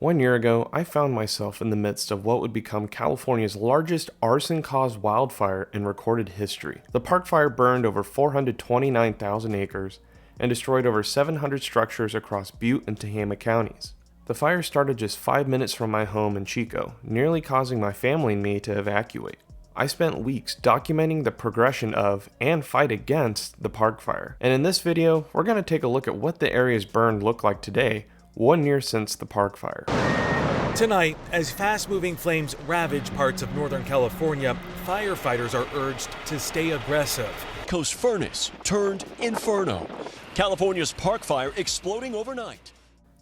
1 year ago, I found myself in the midst of what would become California's largest arson-caused wildfire in recorded history. The park fire burned over 429,000 acres and destroyed over 700 structures across Butte and Tehama Counties. The fire started just 5 minutes from my home in Chico, nearly causing my family and me to evacuate. I spent weeks documenting the progression of and fight against the park fire, and in this video, we're going to take a look at what the areas burned look like today, 1 year since the park fire. Tonight, as fast-moving flames ravage parts of Northern California, firefighters are urged to stay aggressive. Coast furnace turned inferno. California's park fire exploding overnight.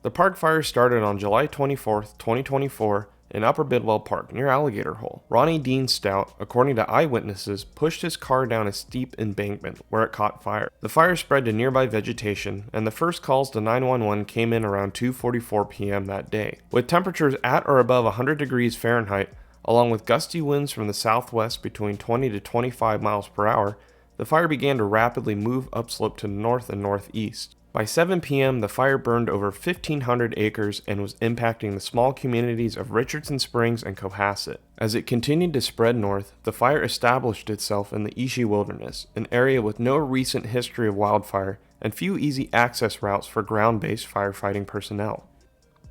The park fire started on July 24th, 2024 in Upper Bidwell Park near Alligator Hole. Ronnie Dean Stout, according to eyewitnesses, pushed his car down a steep embankment where it caught fire. The fire spread to nearby vegetation, and the first calls to 911 came in around 2:44 p.m. that day. With temperatures at or above 100 degrees Fahrenheit, along with gusty winds from the southwest between 20 to 25 miles per hour, the fire began to rapidly move upslope to the north and northeast. By 7 p.m., the fire burned over 1,500 acres and was impacting the small communities of Richardson Springs and Cohasset. As it continued to spread north, the fire established itself in the Ishi Wilderness, an area with no recent history of wildfire and few easy access routes for ground-based firefighting personnel.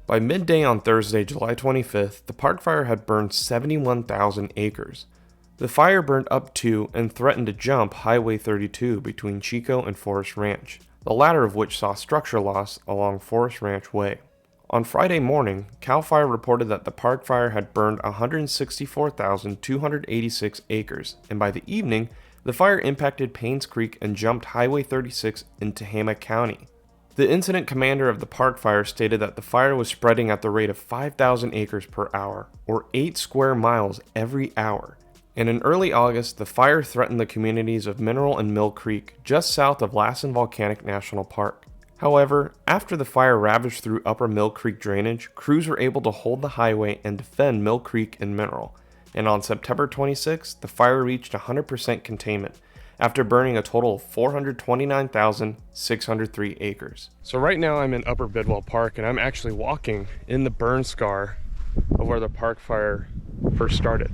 By midday on Thursday, July 25th, the park fire had burned 71,000 acres. The fire burned up to and threatened to jump Highway 32 between Chico and Forest Ranch, the latter of which saw structure loss along Forest Ranch Way. On Friday morning, CAL FIRE reported that the park fire had burned 164,286 acres, and by the evening, the fire impacted Paynes Creek and jumped Highway 36 in Tehama County. The incident commander of the park fire stated that the fire was spreading at the rate of 5,000 acres per hour, or 8 square miles every hour. And in early August, the fire threatened the communities of Mineral and Mill Creek, just south of Lassen Volcanic National Park. However, after the fire ravaged through Upper Mill Creek drainage, crews were able to hold the highway and defend Mill Creek and Mineral. And on September 26, the fire reached 100% containment, after burning a total of 429,603 acres. So right now I'm in Upper Bidwell Park, and I'm actually walking in the burn scar of where the park fire first started.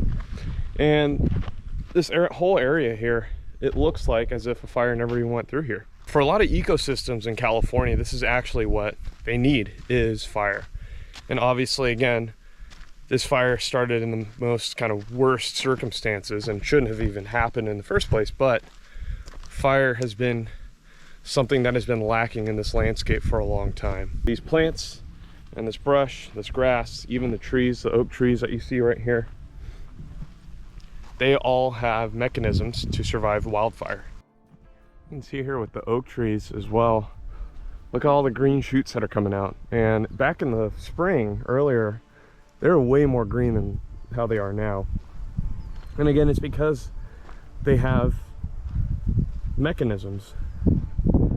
And this whole area here, it looks like as if a fire never even went through here. For a lot of ecosystems in California, this is actually what they need, is fire. And obviously, again, this fire started in the most kind of worst circumstances and shouldn't have even happened in the first place, but fire has been something that has been lacking in this landscape for a long time. These plants and this brush, this grass, even the trees, the oak trees that you see right here, they all have mechanisms to survive wildfire. You can see here with the oak trees as well. Look at all the green shoots that are coming out. And back in the spring, earlier, they were way more green than how they are now. And again, it's because they have mechanisms.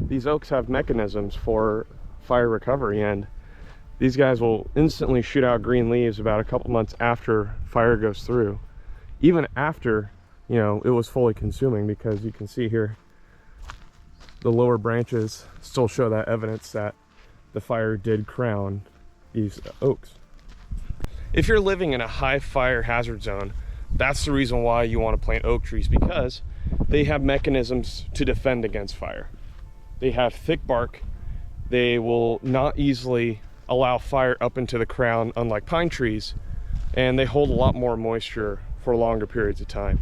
These oaks have mechanisms for fire recovery, and these guys will instantly shoot out green leaves about a couple months after fire goes through. Even after, it was fully consuming, because you can see here, the lower branches still show that evidence that the fire did crown these oaks. If you're living in a high fire hazard zone, that's the reason why you want to plant oak trees, because they have mechanisms to defend against fire. They have thick bark. They will not easily allow fire up into the crown, unlike pine trees, and they hold a lot more moisture for longer periods of time.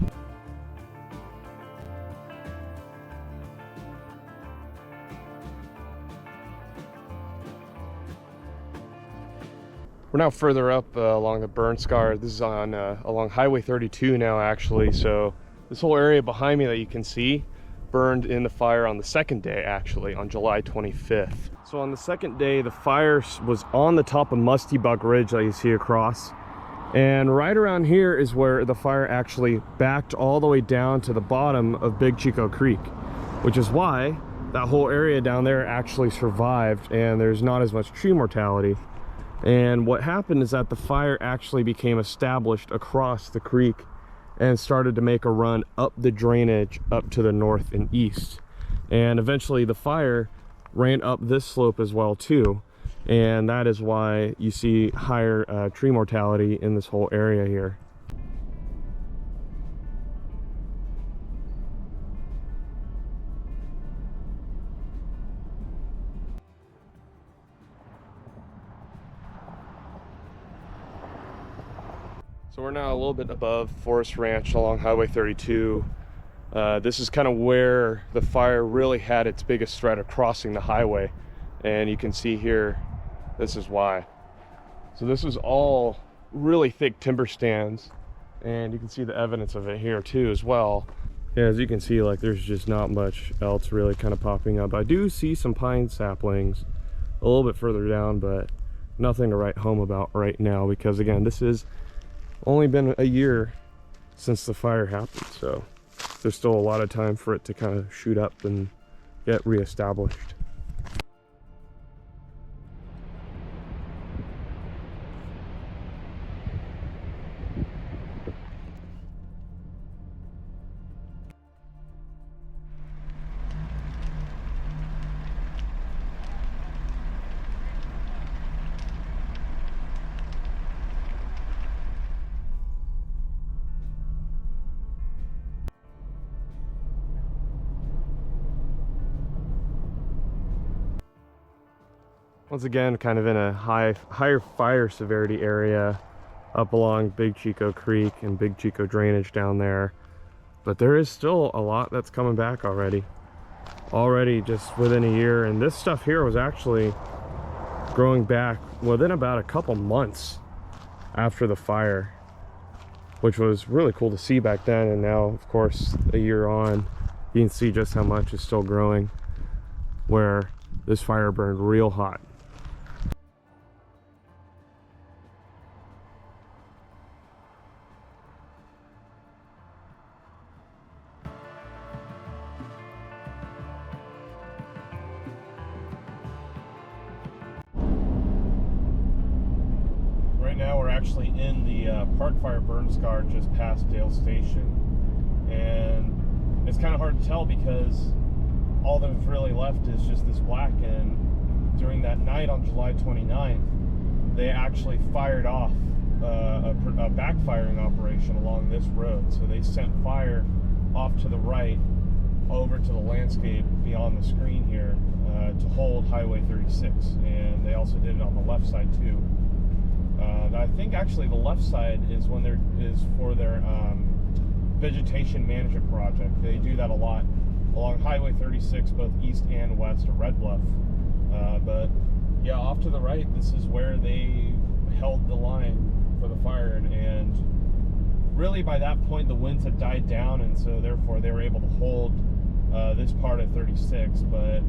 We're now further up along the burn scar. This is on along Highway 32 now, actually. So this whole area behind me that you can see burned in the fire on the second day, actually, on July 25th. So on the second day, the fire was on the top of Musty Buck Ridge that you see across. And right around here is where the fire actually backed all the way down to the bottom of Big Chico Creek, which is why that whole area down there actually survived and there's not as much tree mortality. And what happened is that the fire actually became established across the creek and started to make a run up the drainage up to the north and east. And eventually the fire ran up this slope as well too. and that is why you see higher tree mortality in this whole area here. So we're now a little bit above Forest Ranch along Highway 32. This is kind of where the fire really had its biggest threat of crossing the highway. And you can see here, this is why. So this was all really thick timber stands. And you can see the evidence of it here too as well. Yeah, as you can see, like there's just not much else really kind of popping up. I do see some pine saplings a little bit further down, but nothing to write home about right now because again, this is only been a year since the fire happened, so there's still a lot of time for it to kind of shoot up and get reestablished. Once again, kind of in a higher fire severity area up along Big Chico Creek and Big Chico drainage down there. But there is still a lot that's coming back already just within a year. And this stuff here was actually growing back within about a couple months after the fire, which was really cool to see back then. And now, of course, a year on, you can see just how much is still growing, where this fire burned real hot. Right now we're actually in the Park Fire burn scar just past Dale Station, and it's kind of hard to tell because all that's really left is just this black. And during that night on July 29th, they actually fired off a backfiring operation along this road. So they sent fire off to the right over to the landscape beyond the screen here to hold Highway 36, and they also did it on the left side too. I think actually the left side is for their vegetation management project. They do that a lot along Highway 36, both east and west of Red Bluff. But yeah, off to the right, this is where they held the line for the fire, and really by that point the winds had died down, and so therefore they were able to hold this part of 36. But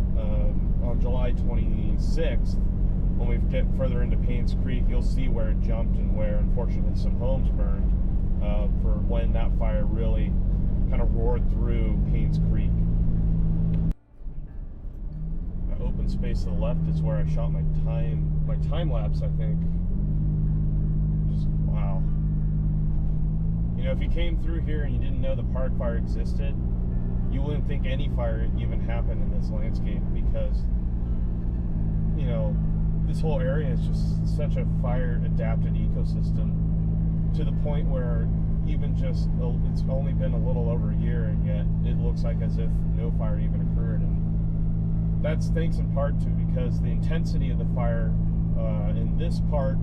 on July 26th, when we get further into Paynes Creek, you'll see where it jumped and where unfortunately some homes burned for when that fire really kind of roared through Paynes Creek. That open space to the left is where I shot my time lapse, I think. Just wow. You know, if you came through here and you didn't know the park fire existed, you wouldn't think any fire even happened in this landscape, because, you know, this whole area is just such a fire adapted ecosystem, to the point where even just it's only been a little over a year, and yet it looks like as if no fire even occurred. And that's thanks in part to because the intensity of the fire in this part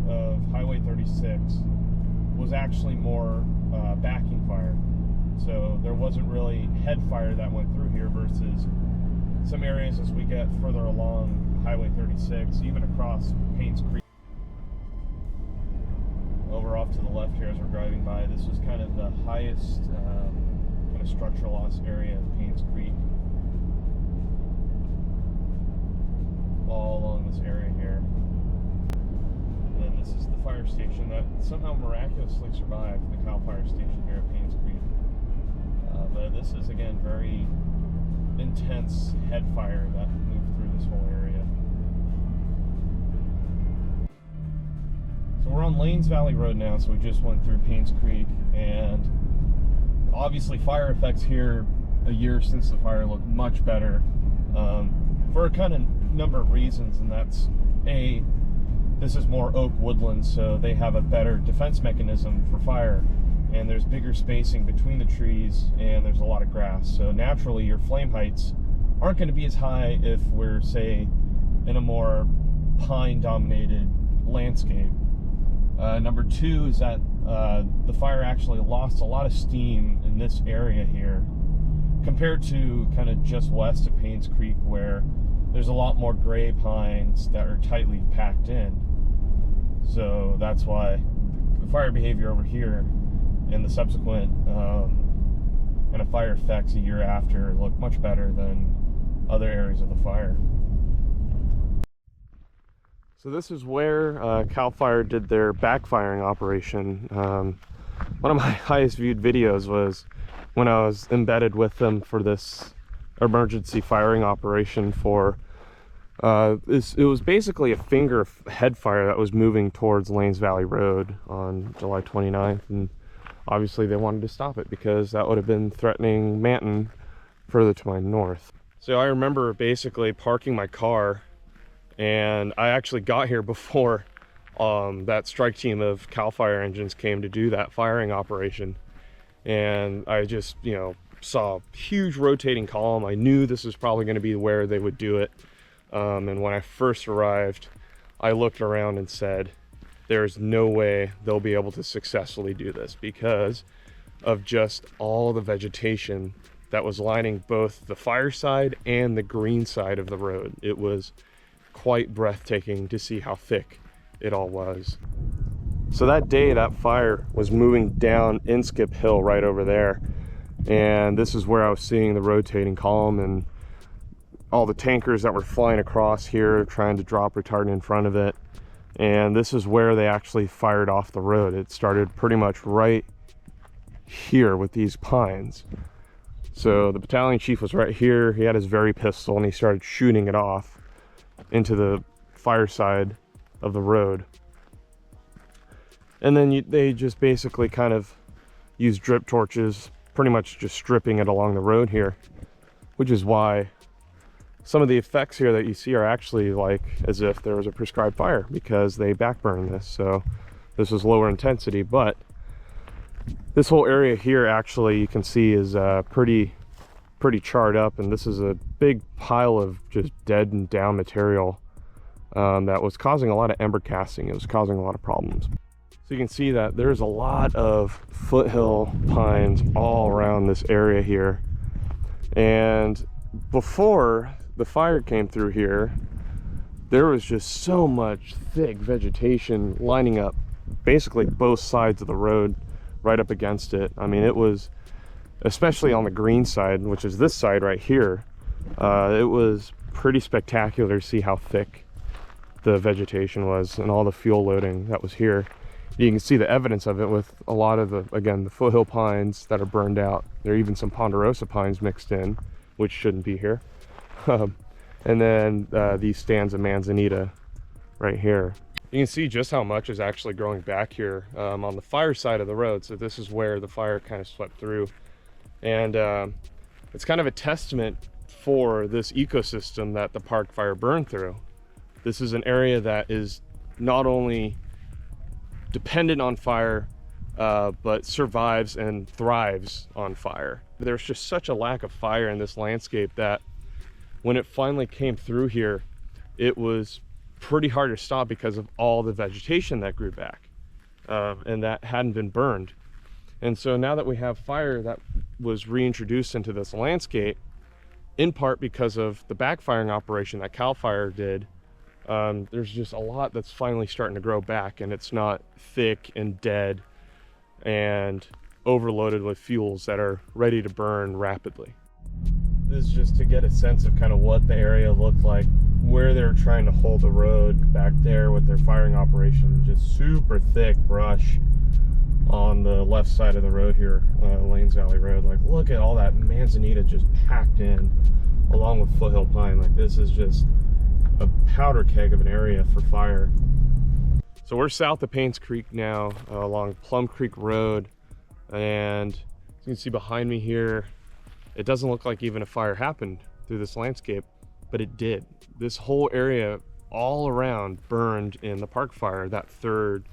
of Highway 36 was actually more backing fire. So there wasn't really head fire that went through here, versus some areas as we get further along Highway 36, even across Paynes Creek. Over off to the left here as we're driving by, this was kind of the highest kind of structural loss area of Paynes Creek. All along this area here. And then this is the fire station that somehow miraculously survived, the Cal Fire Station here at Paynes Creek. But this is again very intense head fire that moved through this whole area. So we're on Lanes Valley Road now, so we just went through Paynes Creek, and obviously fire effects here a year since the fire look much better for a kind of number of reasons, and that's this is more oak woodland, so they have a better defense mechanism for fire, and there's bigger spacing between the trees, and there's a lot of grass. So naturally, your flame heights aren't going to be as high if we're, say, in a more pine-dominated landscape. Number two is that the fire actually lost a lot of steam in this area here compared to kind of just west of Paynes Creek, where there's a lot more gray pines that are tightly packed in. So that's why the fire behavior over here and the subsequent kind of fire effects a year after look much better than other areas of the fire. So this is where CAL FIRE did their backfiring operation. One of my highest viewed videos was when I was embedded with them for this emergency firing operation for it was basically a finger head fire that was moving towards Lanes Valley Road on July 29th, and obviously they wanted to stop it because that would have been threatening Manton further to my north. So I remember basically parking my car, and I actually got here before that strike team of CAL FIRE engines came to do that firing operation. And I just, saw a huge rotating column. I knew this was probably going to be where they would do it. And when I first arrived, I looked around and said, there's no way they'll be able to successfully do this because of just all the vegetation that was lining both the fire side and the green side of the road. It was quite breathtaking to see how thick it all was. So that day, that fire was moving down Inskip Hill right over there, and this is where I was seeing the rotating column and all the tankers that were flying across here trying to drop retardant in front of it. And this is where they actually fired off the road. It started pretty much right here with these pines. So the battalion chief was right here. He had his very pistol and he started shooting it off into the fire side of the road. And then they just basically kind of used drip torches, pretty much just stripping it along the road here, which is why some of the effects here that you see are actually like as if there was a prescribed fire, because they backburned this. So this is lower intensity, but this whole area here actually you can see is pretty charred up, and this is a big pile of just dead and down material that was causing a lot of ember casting. It was causing a lot of problems. So you can see that there's a lot of foothill pines all around this area here. And before the fire came through here, there was just so much thick vegetation lining up basically both sides of the road right up against it. I mean, it was, especially on the green side, which is this side right here, it was pretty spectacular to see how thick the vegetation was and all the fuel loading that was here. You can see the evidence of it with a lot of the, again, the foothill pines that are burned out. There are even some ponderosa pines mixed in, which shouldn't be here. And then these stands of manzanita right here. You can see just how much is actually growing back here on the fire side of the road. So this is where the fire kind of swept through. And it's kind of a testament for this ecosystem that the park fire burned through. This is an area that is not only dependent on fire, but survives and thrives on fire. There's just such a lack of fire in this landscape that when it finally came through here, it was pretty hard to stop because of all the vegetation that grew back and that hadn't been burned. And so now that we have fire that was reintroduced into this landscape, in part because of the backfiring operation that CAL FIRE did, there's just a lot that's finally starting to grow back, and it's not thick and dead and overloaded with fuels that are ready to burn rapidly. This is just to get a sense of kind of what the area looked like, where they're trying to hold the road back there with their firing operation. Just super thick brush on the left side of the road here, Lanes Valley Road. Like, look at all that manzanita just packed in along with foothill pine. Like, this is just a powder keg of an area for fire. So we're south of Paynes Creek now, along Plum Creek Road, and you can see behind me here, it doesn't look like even a fire happened through this landscape, but it did. This whole area all around burned in the park fire that third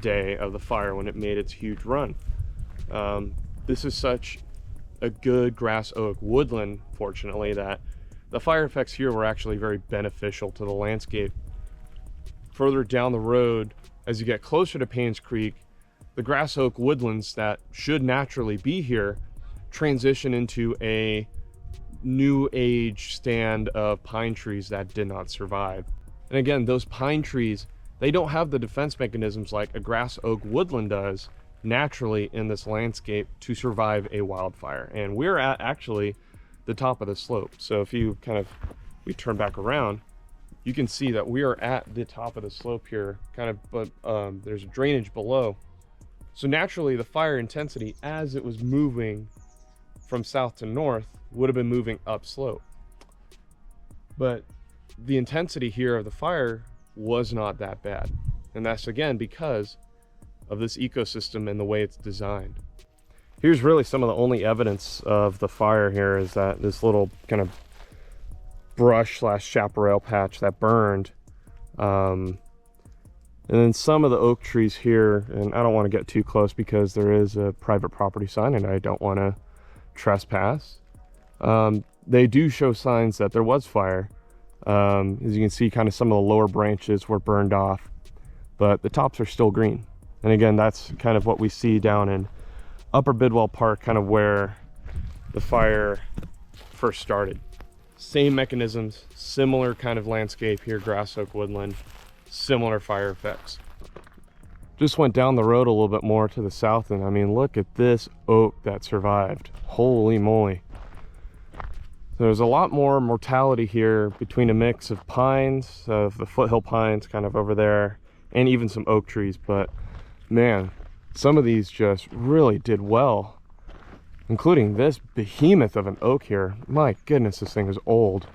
day of the fire when it made its huge run. This is such a good grass oak woodland, fortunately, that the fire effects here were actually very beneficial to the landscape. Further down the road, as you get closer to Paynes Creek, the grass oak woodlands that should naturally be here transition into a new age stand of pine trees that did not survive. And again, those pine trees, they don't have the defense mechanisms like a grass oak woodland does naturally in this landscape to survive a wildfire. And we're at actually the top of the slope. So if you we turn back around, you can see that we are at the top of the slope here, but there's drainage below. So naturally the fire intensity as it was moving from south to north would have been moving upslope. But the intensity here of the fire was not that bad. And that's again because of this ecosystem and the way it's designed. Here's really some of the only evidence of the fire here is that this little kind of brush / chaparral patch that burned. And then some of the oak trees here, and I don't want to get too close because there is a private property sign and I don't want to trespass. They do show signs that there was fire. As you can see, some of the lower branches were burned off, but the tops are still green. And again, that's kind of what we see down in Upper Bidwell Park, where the fire first started. Same mechanisms, similar kind of landscape here, grass oak woodland, similar fire effects. Just went down the road a little bit more to the south, and I mean, look at this oak that survived. Holy moly. There's a lot more mortality here between a mix of pines, of the foothill pines over there, and even some oak trees, but man, some of these just really did well, including this behemoth of an oak here. My goodness, this thing is old,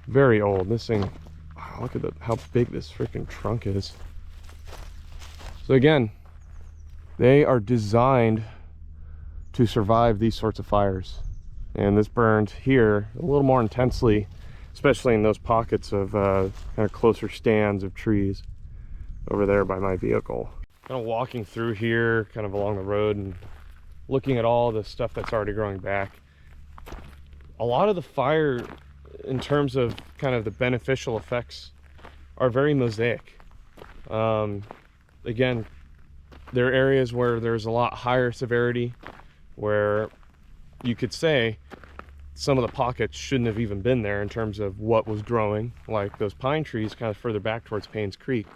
very old. This thing, wow, look at how big this freaking trunk is. So again, they are designed to survive these sorts of fires, and this burned here a little more intensely, especially in those pockets of closer stands of trees over there by my vehicle. Walking through here along the road and looking at all the stuff that's already growing back. A lot of the fire in terms of the beneficial effects are very mosaic. Again, there are areas where there's a lot higher severity, where you could say some of the pockets shouldn't have even been there in terms of what was growing, like those pine trees further back towards Paynes Creek.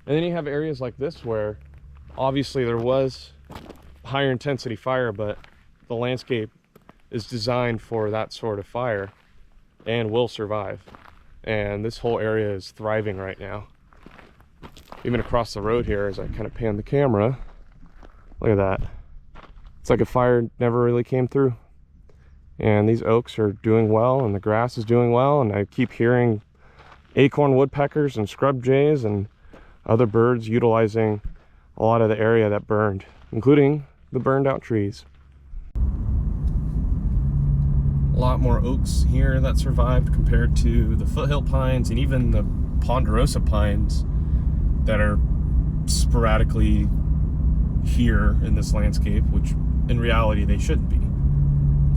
And then you have areas like this where obviously there was higher intensity fire, but the landscape is designed for that sort of fire and will survive. And this whole area is thriving right now. Even across the road here, as I pan the camera, look at that. It's like a fire never really came through. And these oaks are doing well, and the grass is doing well, and I keep hearing acorn woodpeckers and scrub jays and other birds utilizing a lot of the area that burned, including the burned out trees. A lot more oaks here that survived compared to the foothill pines and even the ponderosa pines that are sporadically here in this landscape, which in reality they shouldn't be.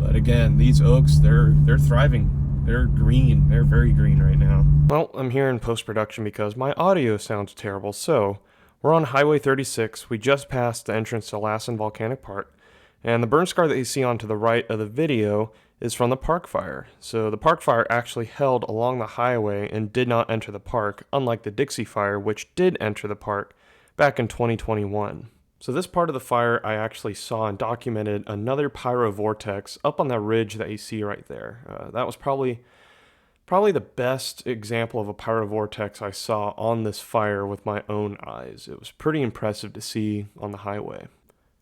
But again, these oaks, they're thriving. They're green. They're very green right now. Well, I'm here in post-production because my audio sounds terrible. So we're on Highway 36. We just passed the entrance to Lassen Volcanic Park. And the burn scar that you see on to the right of the video is from the park fire. So the park fire actually held along the highway and did not enter the park, unlike the Dixie fire, which did enter the park back in 2021. So this part of the fire, I actually saw and documented another pyrovortex up on that ridge that you see right there. That was probably the best example of a pyrovortex I saw on this fire with my own eyes. It was pretty impressive to see on the highway.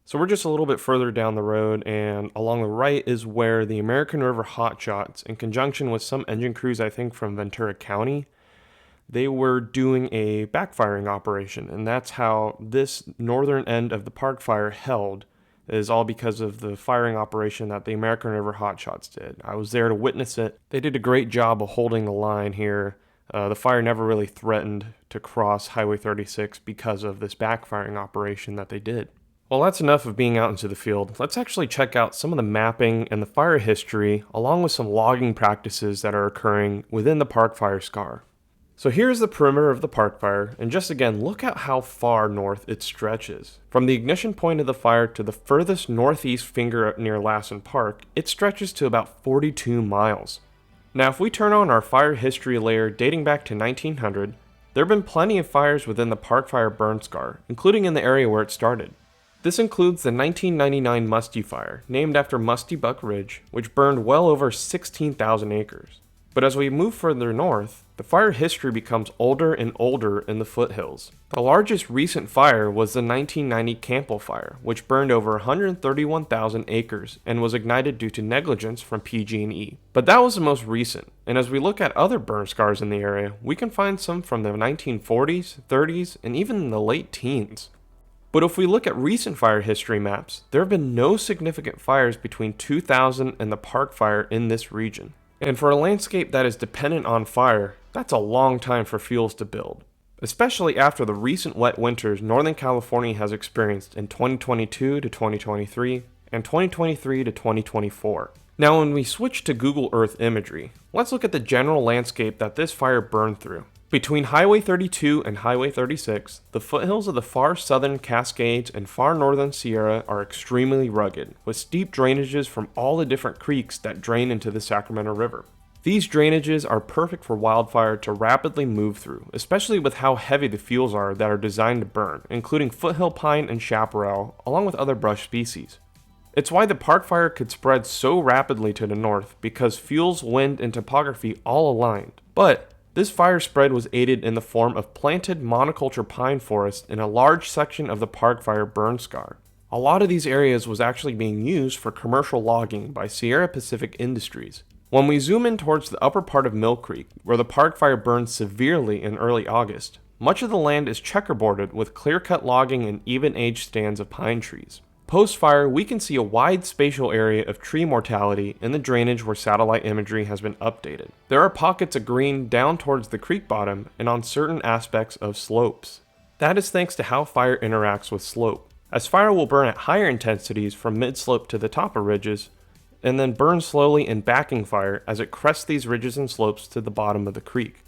So we're just a little bit further down the road, and along the right is where the American River Hotshots, in conjunction with some engine crews, I think from Ventura County, they were doing a backfiring operation, and that's how this northern end of the park fire held, is all because of the firing operation that the American River Hotshots did. I was there to witness it. They did a great job of holding the line here, The fire never really threatened to cross Highway 36 because of this backfiring operation that they did. Well, that's enough of being out into the field. Let's actually check out some of the mapping and the fire history, along with some logging practices that are occurring within the park fire scar. So here's the perimeter of the park fire, and just again, look at how far north it stretches. From the ignition point of the fire to the furthest northeast finger near Lassen Park, it stretches to about 42 miles. Now, if we turn on our fire history layer dating back to 1900, there have been plenty of fires within the park fire burn scar, including in the area where it started. This includes the 1999 Musty Fire, named after Musty Buck Ridge, which burned well over 16,000 acres. But as we move further north, the fire history becomes older and older in the foothills. The largest recent fire was the 1990 Campbell Fire, which burned over 131,000 acres and was ignited due to negligence from PG&E. But that was the most recent, and as we look at other burn scars in the area, we can find some from the 1940s, 30s, and even the late teens. But if we look at recent fire history maps, there have been no significant fires between 2000 and the park fire in this region. And for a landscape that is dependent on fire, that's a long time for fuels to build, especially after the recent wet winters Northern California has experienced in 2022 to 2023 and 2023 to 2024. Now when we switch to Google Earth imagery, let's look at the general landscape that this fire burned through. Between Highway 32 and Highway 36, the foothills of the far southern Cascades and far northern Sierra are extremely rugged, with steep drainages from all the different creeks that drain into the Sacramento River. These drainages are perfect for wildfire to rapidly move through, especially with how heavy the fuels are that are designed to burn, including foothill pine and chaparral, along with other brush species. It's why the park fire could spread so rapidly to the north, because fuels, wind, and topography all aligned. But this fire spread was aided in the form of planted monoculture pine forest in a large section of the park fire burn scar. A lot of these areas was actually being used for commercial logging by Sierra Pacific Industries. When we zoom in towards the upper part of Mill Creek, where the park fire burned severely in early August, much of the land is checkerboarded with clear-cut logging and even-aged stands of pine trees. Post-fire, we can see a wide spatial area of tree mortality in the drainage where satellite imagery has been updated. There are pockets of green down towards the creek bottom and on certain aspects of slopes. That is thanks to how fire interacts with slope, as fire will burn at higher intensities from mid-slope to the top of ridges, and then burn slowly in backing fire as it crests these ridges and slopes to the bottom of the creek.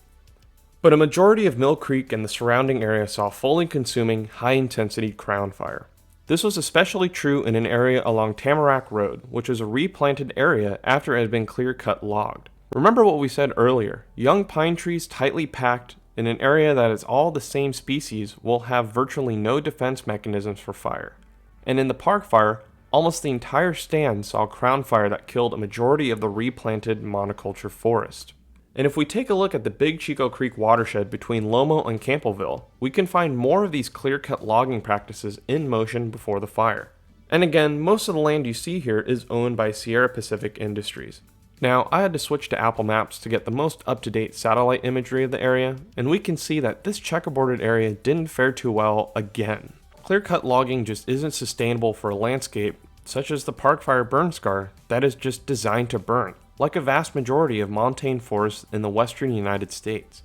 But a majority of Mill Creek and the surrounding area saw fully consuming, high-intensity crown fire. This was especially true in an area along Tamarack Road, which is a replanted area after it had been clear-cut logged. Remember what we said earlier, young pine trees tightly packed in an area that is all the same species will have virtually no defense mechanisms for fire. And in the park fire, almost the entire stand saw crown fire that killed a majority of the replanted monoculture forest. And if we take a look at the Big Chico Creek watershed between Lomo and Campbellville, we can find more of these clear-cut logging practices in motion before the fire. And again, most of the land you see here is owned by Sierra Pacific Industries. Now, I had to switch to Apple Maps to get the most up-to-date satellite imagery of the area, and we can see that this checkerboarded area didn't fare too well again. Clear-cut logging just isn't sustainable for a landscape such as the park fire burn scar that is just designed to burn, like a vast majority of montane forests in the western United States.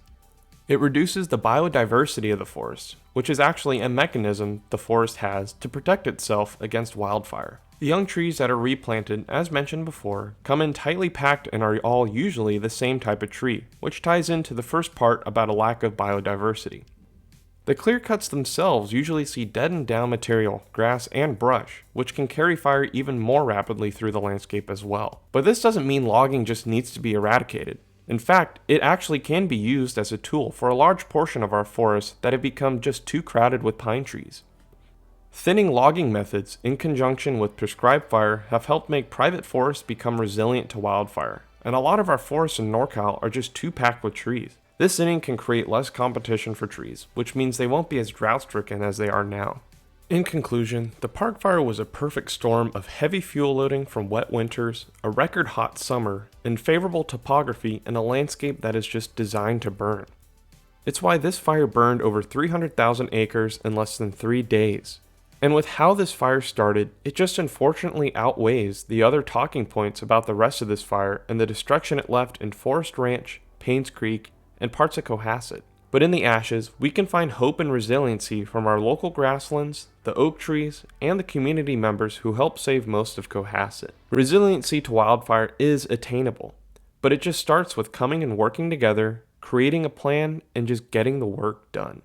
It reduces the biodiversity of the forest, which is actually a mechanism the forest has to protect itself against wildfire. The young trees that are replanted, as mentioned before, come in tightly packed and are all usually the same type of tree, which ties into the first part about a lack of biodiversity. The clear cuts themselves usually see deadened down material, grass, and brush, which can carry fire even more rapidly through the landscape as well. But this doesn't mean logging just needs to be eradicated. In fact, it actually can be used as a tool for a large portion of our forests that have become just too crowded with pine trees. Thinning logging methods in conjunction with prescribed fire have helped make private forests become resilient to wildfire, and a lot of our forests in NorCal are just too packed with trees. This thinning can create less competition for trees, which means they won't be as drought-stricken as they are now. In conclusion, the park fire was a perfect storm of heavy fuel loading from wet winters, a record hot summer, and favorable topography in a landscape that is just designed to burn. It's why this fire burned over 300,000 acres in less than 3 days. And with how this fire started, it just unfortunately outweighs the other talking points about the rest of this fire and the destruction it left in Forest Ranch, Paynes Creek, and parts of Cohasset. But in the ashes, we can find hope and resiliency from our local grasslands, the oak trees, and the community members who helped save most of Cohasset. Resiliency to wildfire is attainable, but it just starts with coming and working together, creating a plan, and just getting the work done.